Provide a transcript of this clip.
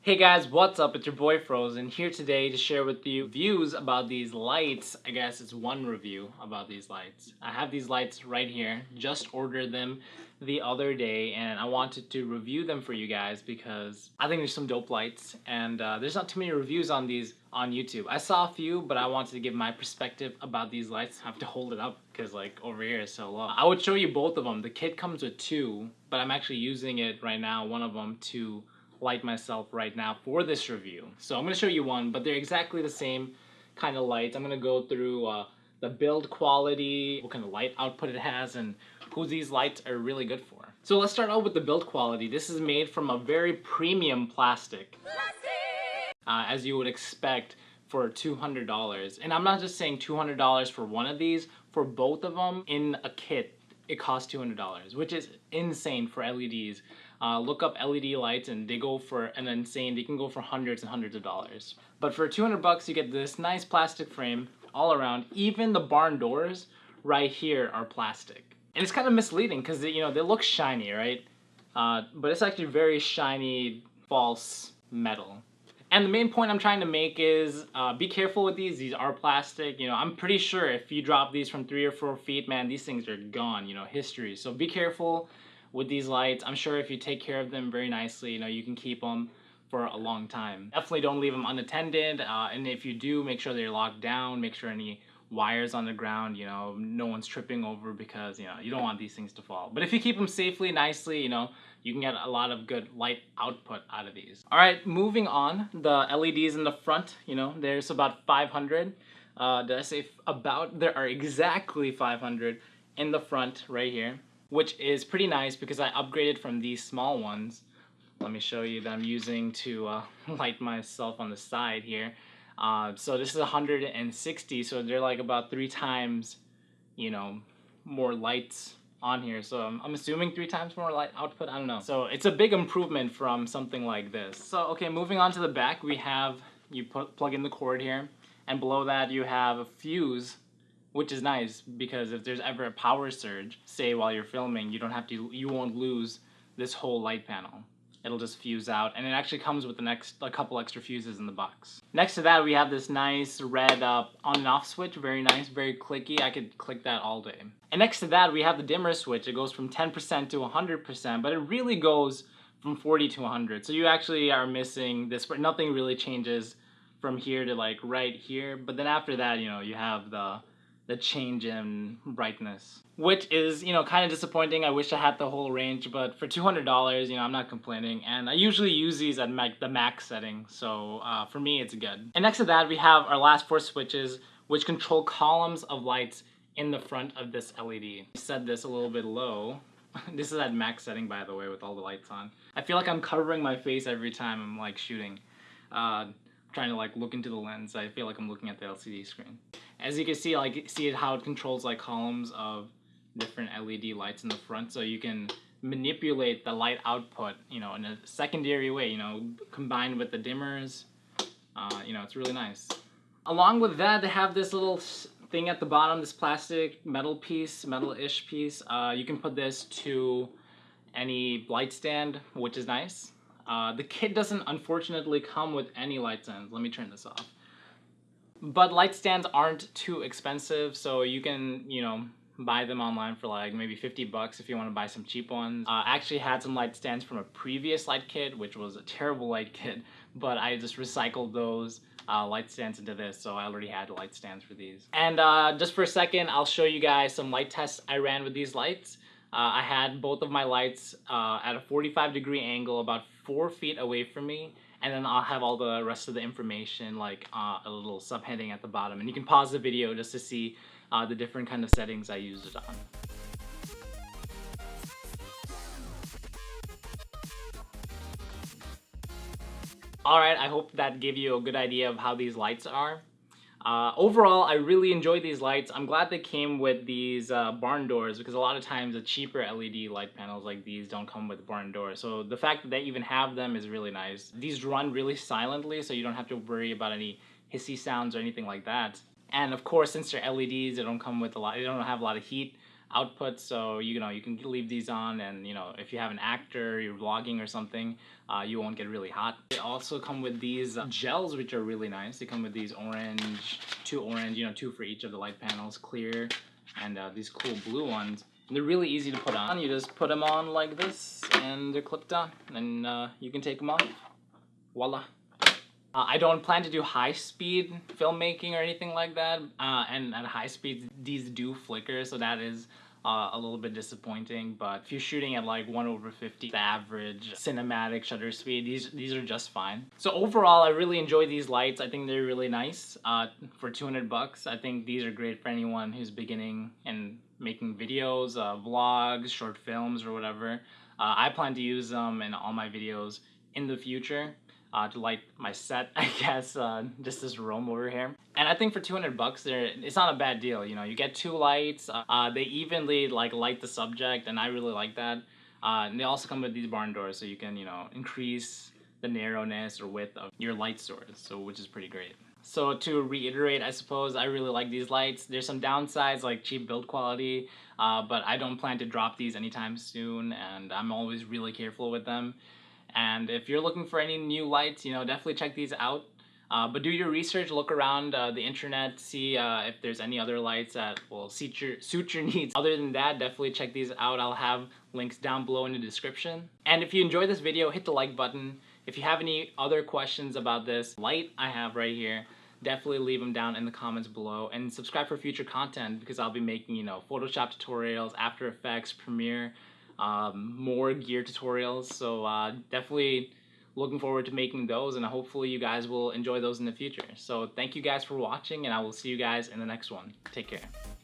Hey guys, what's up? It's your boy Frozen here today to share with you views about these lights. I guess it's one review about these lights. I have these lights right here. Just ordered them the other day and I wanted to review them for you guys because I think there's some dope lights and there's not too many reviews on these on YouTube. I saw a few, but I wanted to give my perspective about these lights. I have to hold it up because like over here is so low. I would show you both of them. The kit comes with two, but I'm actually using it right now, one of them, to light myself right now for this review. So I'm going to show you one, but they're exactly the same kind of lights. I'm going to go through the build quality, what kind of light output it has, and who these lights are really good for. So let's start out with the build quality. This is made from a very premium plastic, as you would expect for $200. And I'm not just saying $200 for one of these. For both of them in a kit, it costs $200, which is insane for LEDs. Look up LED lights and they go for an insane, they can go for hundreds and hundreds of dollars. But for 200 bucks you get this nice plastic frame all around. Even the barn doors right here are plastic. And it's kind of misleading because they look shiny, right? But it's actually very shiny, false metal. And the main point I'm trying to make is be careful with these. These are plastic. I'm pretty sure if you drop these from 3 or 4 feet, man, these things are gone, history. So be careful with these lights. I'm sure if you take care of them very nicely, you can keep them for a long time. Definitely don't leave them unattended. And if you do, make sure they're locked down. Make sure any wires on the ground, no one's tripping over because, you don't want these things to fall. But if you keep them safely, nicely, you can get a lot of good light output out of these. All right, moving on, the LEDs in the front, there's about 500. Did I say about? There are exactly 500 in the front right here, which is pretty nice because I upgraded from these small ones. Let me show you that I'm using to light myself on the side here. So this is 160, so they're like about 3 times, more lights on here. So I'm assuming 3 times more light output, I don't know. So it's a big improvement from something like this. So okay, moving on to the back, we have, you plug in the cord here, and below that you have a fuse, which is nice because if there's ever a power surge, say while you're filming, you won't lose this whole light panel. It'll just fuse out, and it actually comes with a couple extra fuses in the box. Next to that, we have this nice red on and off switch. Very nice, very clicky. I could click that all day. And next to that, we have the dimmer switch. It goes from 10% to 100%, but it really goes from 40 to 100. So you actually are missing this, but nothing really changes from here to like right here. But then after that, you have the change in brightness, which is, kind of disappointing. I wish I had the whole range, but for $200, I'm not complaining. And I usually use these at the max setting, so for me, it's good. And next to that, we have our last 4 switches, which control columns of lights in the front of this LED. I set this a little bit low. This is at max setting, by the way, with all the lights on. I feel like I'm covering my face every time I'm like shooting. Trying to like look into the lens. I feel like I'm looking at the LCD screen. As you can see, see how it controls like columns of different LED lights in the front, so you can manipulate the light output, in a secondary way, combined with the dimmers. It's really nice. Along with that, they have this little thing at the bottom, this plastic metal-ish piece. You can put this to any light stand, which is nice. The kit doesn't unfortunately come with any light stands. Let me turn this off. But light stands aren't too expensive, so you can, buy them online for like maybe 50 bucks if you want to buy some cheap ones. I actually had some light stands from a previous light kit, which was a terrible light kit, but I just recycled those light stands into this, so I already had light stands for these. And just for a second, I'll show you guys some light tests I ran with these lights. I had both of my lights at a 45-degree angle about 4 feet away from me, and then I'll have all the rest of the information like a little subheading at the bottom, and you can pause the video just to see the different kind of settings I used it on. Alright, I hope that gave you a good idea of how these lights are. Overall, I really enjoy these lights. I'm glad they came with these barn doors because a lot of times the cheaper LED light panels like these don't come with barn doors. So the fact that they even have them is really nice. These run really silently, so you don't have to worry about any hissy sounds or anything like that. And of course, since they're LEDs, they don't have a lot of heat. output, so you know you can leave these on, and you know if you have an actor, you're vlogging or something, you won't get really hot. They also come with these gels, which are really nice. They come with these two orange, you know, two for each of the light panels, clear, and these cool blue ones. And they're really easy to put on. You just put them on like this, and they're clipped on, and you can take them off. Voila. I don't plan to do high-speed filmmaking or anything like that, and at high speeds these do flicker, so that is a little bit disappointing. But if you're shooting at like 1/50, the average cinematic shutter speed, these are just fine. So overall, I really enjoy these lights. I think they're really nice. For 200 bucks, I think these are great for anyone who's beginning and making videos, vlogs, short films, or whatever. I plan to use them in all my videos in the future. To light my set, I guess, just this room over here. And I think for 200 bucks, it's not a bad deal. You know, you get two lights. They evenly like light the subject, and I really like that. And they also come with these barn doors, so you can, you know, increase the narrowness or width of your light source, so which is pretty great. So to reiterate, I suppose I really like these lights. There's some downsides like cheap build quality, but I don't plan to drop these anytime soon, and I'm always really careful with them. And if you're looking for any new lights, you know, definitely check these out. But do your research, look around the internet, see if there's any other lights that will suit your needs. Other than that, definitely check these out. I'll have links down below in the description. And if you enjoyed this video, hit the like button. If you have any other questions about this light I have right here, definitely leave them down in the comments below, and subscribe for future content, because I'll be making, you know, Photoshop tutorials, After Effects, Premiere, more gear tutorials. So definitely looking forward to making those, and hopefully you guys will enjoy those in the future. So thank you guys for watching, and I will see you guys in the next one. Take care.